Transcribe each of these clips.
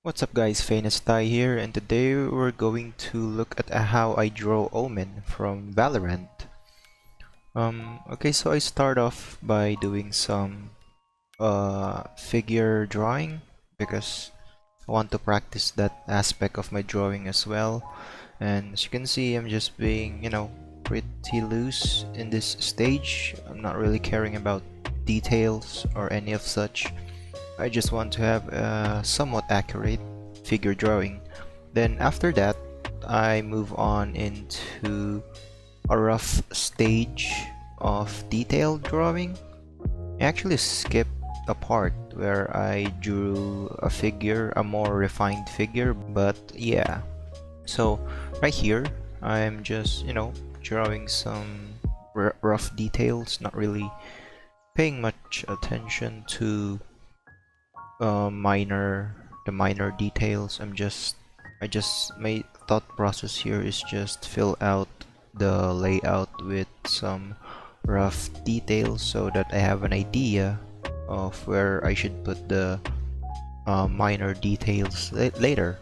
What's up guys, Ty here, and today we're going to look at how I draw Omen from Valorant. Okay, so I start off by doing some figure drawing because I want to practice that aspect of my drawing as well. And as you can see, I'm just being, pretty loose in this stage. I'm not really caring about details or any of such. I just want to have a somewhat accurate figure drawing. Then after that, I move on into a rough stage of detailed drawing. I actually skipped a part where I drew a figure, a more refined figure, but yeah. So right here, I'm just, drawing some rough details, not really paying much attention to the minor details. My thought process here is just fill out the layout with some rough details so that I have an idea of where I should put the minor details later.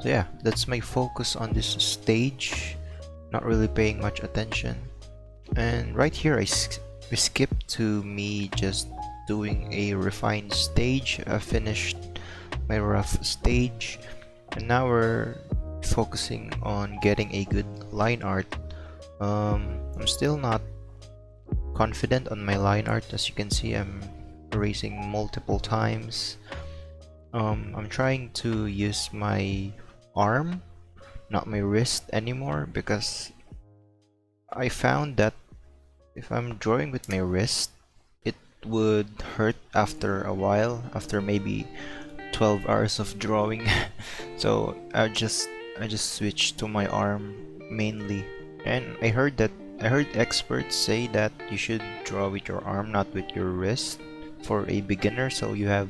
So yeah, that's my focus on this stage, not really paying much attention. And right here we skip to me just doing a refined stage. I finished my rough stage, and now we're focusing on getting a good line art. I'm still not confident on my line art. As you can see, I'm erasing multiple times. I'm trying to use my arm, not my wrist anymore, because I found that if I'm drawing with my wrist, it would hurt after a while, after maybe 12 hours of drawing. So I just switched to my arm mainly. And I heard experts say that you should draw with your arm, not with your wrist, for a beginner, so you have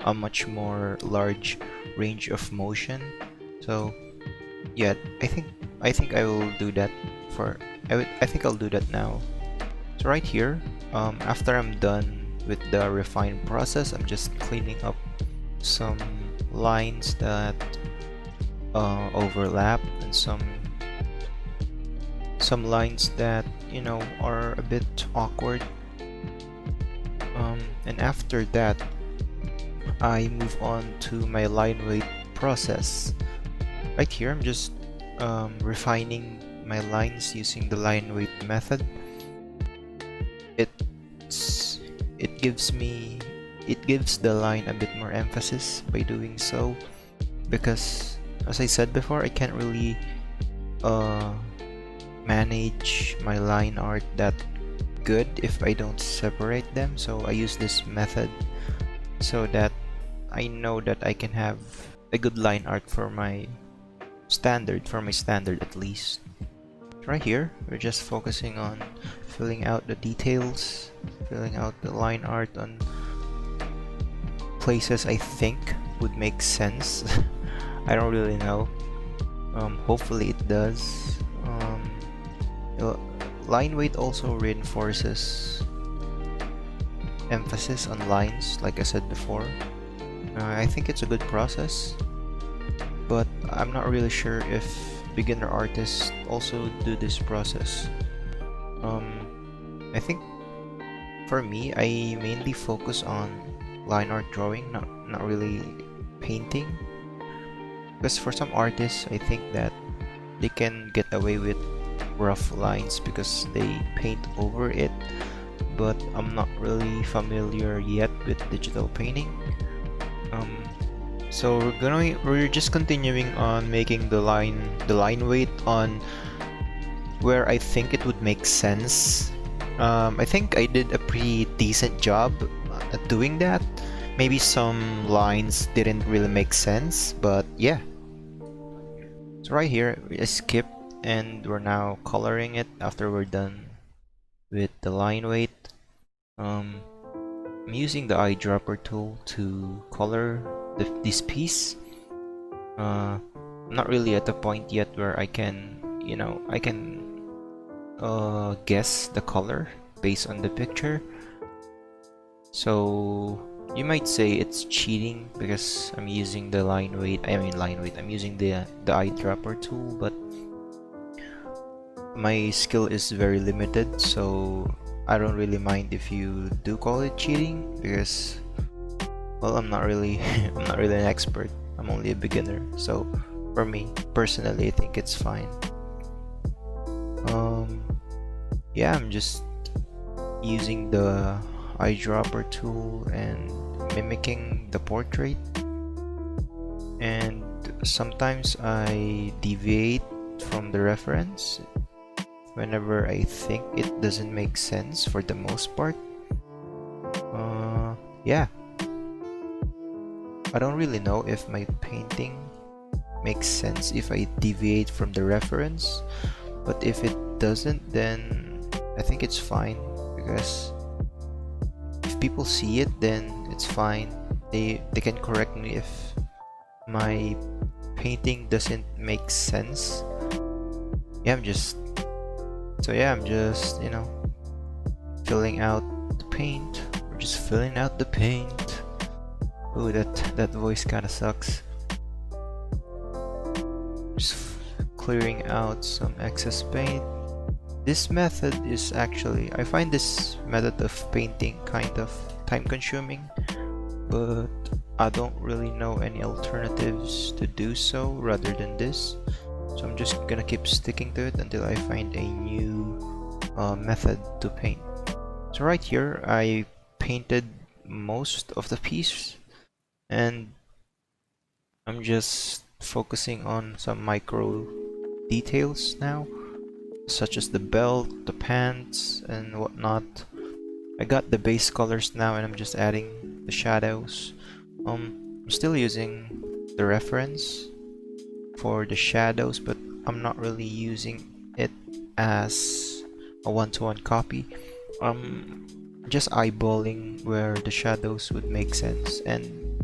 a much more large range of motion. So yeah, I think I will do that for I think I'll do that now. So right here, after I'm done with the refine process, I'm just cleaning up some lines that overlap, and some lines that are a bit awkward. And after that, I move on to my line weight process. Right here, I'm just refining my lines using the line weight method. It's it gives me it gives the line a bit more emphasis by doing so, because as I said before, I can't really uh, manage my line art that good if I don't separate them. So I use this method so that I know that I can have a good line art for my standard at least. Right here, we're just focusing on filling out the details, filling out the line art on places I think would make sense. I don't really know. Hopefully it does. Line weight also reinforces emphasis on lines, like I said before. I think it's a good process, but I'm not really sure if beginner artists also do this process. I think for me, I mainly focus on line art drawing, not really painting. Because for some artists, I think that they can get away with rough lines because they paint over it, but I'm not really familiar yet with digital painting. So we're just continuing on making the line weight on where I think it would make sense. I think I did a pretty decent job at doing that. Maybe some lines didn't really make sense, but yeah. So right here, we skip, and we're now coloring it after we're done with the line weight. I'm using the eyedropper tool to color this piece. I'm not really at the point yet where I can guess the color based on the picture. So You might say it's cheating because I'm using the line weight. I'm using the eyedropper tool, but my skill is very limited, so I don't really mind if you do call it cheating because, well, I'm not really I'm not really an expert. I'm only a beginner, so for me personally, I think it's fine. Yeah, I'm just using the eyedropper tool and mimicking the portrait, and sometimes I deviate from the reference whenever I think it doesn't make sense. For the most part, yeah, I don't really know if my painting makes sense if I deviate from the reference, but if it doesn't, then I think it's fine, because if people see it, then it's fine. They can correct me if my painting doesn't make sense. Yeah, I'm just you know, filling out the paint. We're just filling out the paint. Ooh, that voice kind of sucks. Just clearing out some excess paint. This method is actually, I find this method of painting kind of time consuming, but I don't really know any alternatives to do so rather than this. So I'm just gonna keep sticking to it until I find a new method to paint. So right here, I painted most of the piece, and I'm just focusing on some micro details now, such as the belt, the pants, and whatnot. I got the base colors now, and I'm just adding the shadows. I'm still using the reference for the shadows, but I'm not really using it as a one-to-one copy. Just eyeballing where the shadows would make sense, and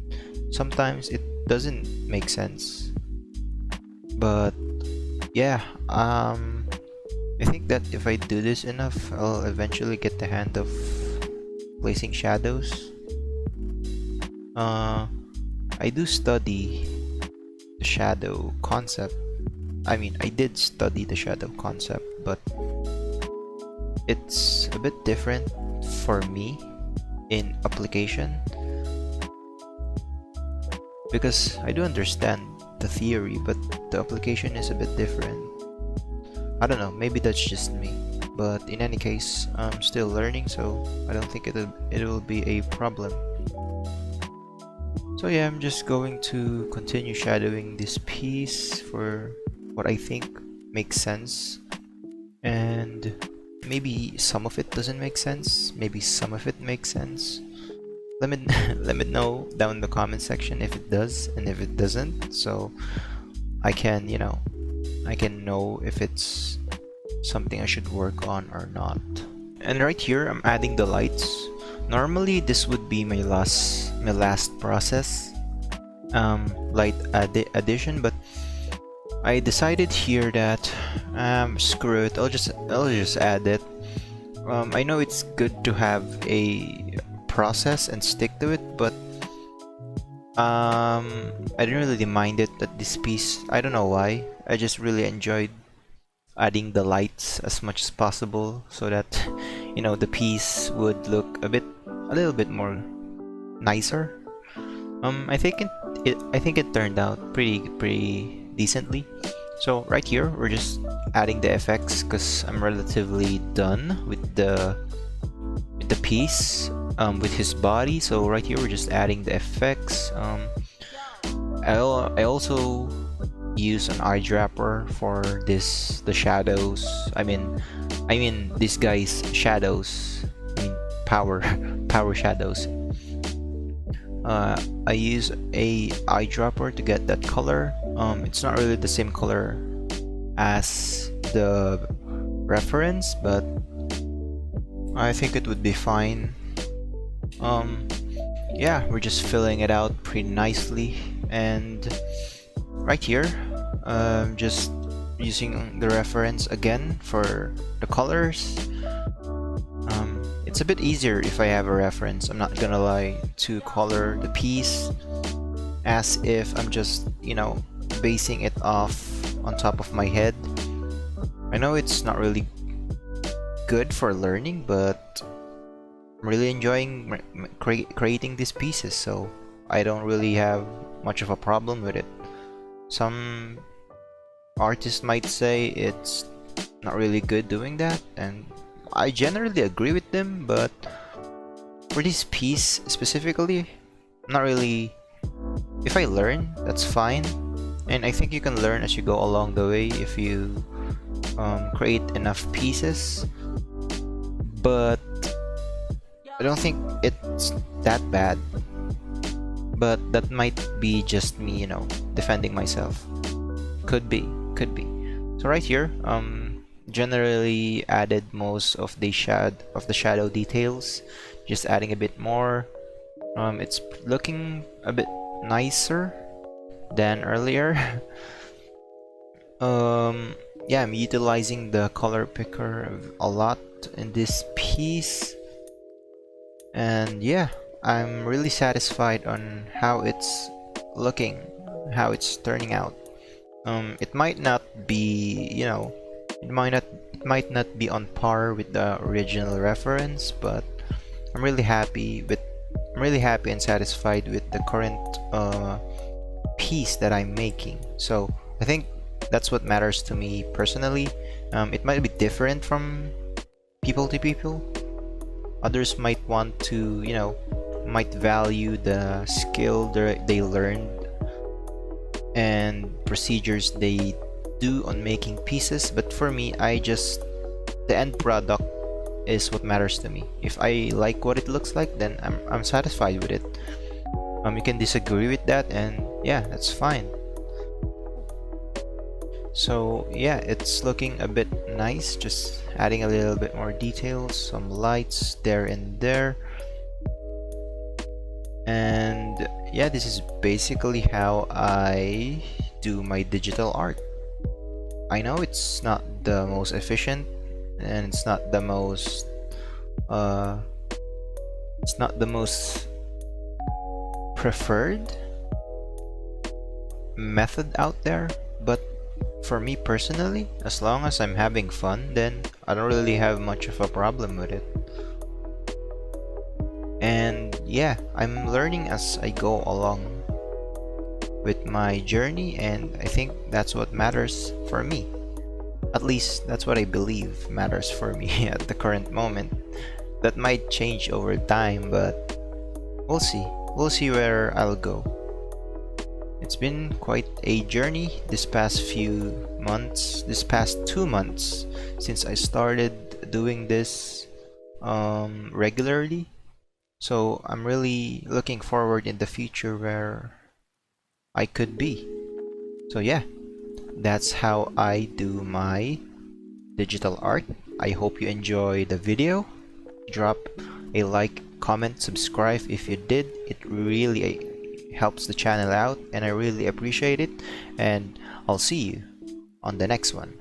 sometimes it doesn't make sense. But yeah, I think that if I do this enough, I'll eventually get the hang of placing shadows. I do study the shadow concept. I mean, I did study the shadow concept, but it's a bit different for me in application, because I do understand the theory, but the application is a bit different. I don't know, maybe that's just me, but in any case, I'm still learning, so I don't think it will be a problem. So yeah, I'm just going to continue shadowing this piece for what I think makes sense, and maybe some of it doesn't make sense, maybe some of it makes sense. Let me let me know down in the comment section if it does and if it doesn't, so I can, you know, I can know if it's something I should work on or not. And right here, I'm adding the lights. Normally, this would be my last process, light addition, but I decided here that screw it. I'll just add it. I know it's good to have a process and stick to it, but I didn't really mind it at this piece. I don't know why. I just really enjoyed adding the lights as much as possible so that, you know, the piece would look a little bit more nicer. I think it turned out pretty decently. So right here, we're just adding the effects because I'm relatively done with the piece, with his body. So right here, we're just adding the effects. I also use an eyedropper for the shadows. I mean this guy's shadows. I mean power shadows. I use a eyedropper to get that color. It's not really the same color as the reference, but I think it would be fine. Yeah, we're just filling it out pretty nicely, and right here, just using the reference again for the colors. it's a bit easier if I have a reference, I'm not gonna lie, to color the piece as if I'm just, you know, basing it off on top of my head. I know it's not really good for learning, but I'm really enjoying creating these pieces, so I don't really have much of a problem with it. Some artists might say it's not really good doing that, and I generally agree with them, but for this piece specifically, not really. If I learn, that's fine, and I think you can learn as you go along the way if you create enough pieces, but I don't think it's that bad. But that might be just me, you know, defending myself. Could be, could be. So right here, generally added most of the shadow details, just adding a bit more. It's looking a bit nicer than earlier. Yeah, I'm utilizing the color picker a lot in this piece, and yeah, I'm really satisfied on how it's looking, how it's turning out. It might not be, you know, it might not be on par with the original reference, but I'm really happy with, I'm really happy and satisfied with the current piece that I'm making. So I think that's what matters to me personally. It might be different from people to people. Others might want to, you know, might value the skill they learned and procedures they do on making pieces, but for me, the end product is what matters to me. If I like what it looks like, then I'm satisfied with it. You can disagree with that, and yeah, that's fine. So yeah, it's looking a bit nice, just adding a little bit more details, some lights there and there. And yeah, this is basically how I do my digital art. I know it's not the most efficient, and it's not the most preferred method out there, but for me personally, as long as I'm having fun, then I don't really have much of a problem with it. And yeah, I'm learning as I go along with my journey, and I think that's what matters for me. At least that's what I believe matters for me at the current moment. That might change over time, but we'll see. We'll see where I'll go. It's been quite a journey this past 2 months since I started doing this regularly. So I'm really looking forward in the future where I could be. So yeah, that's how I do my digital art. I hope you enjoy the video. Drop a like, comment, subscribe if you did. It really helps the channel out, and I really appreciate it. And I'll see you on the next one.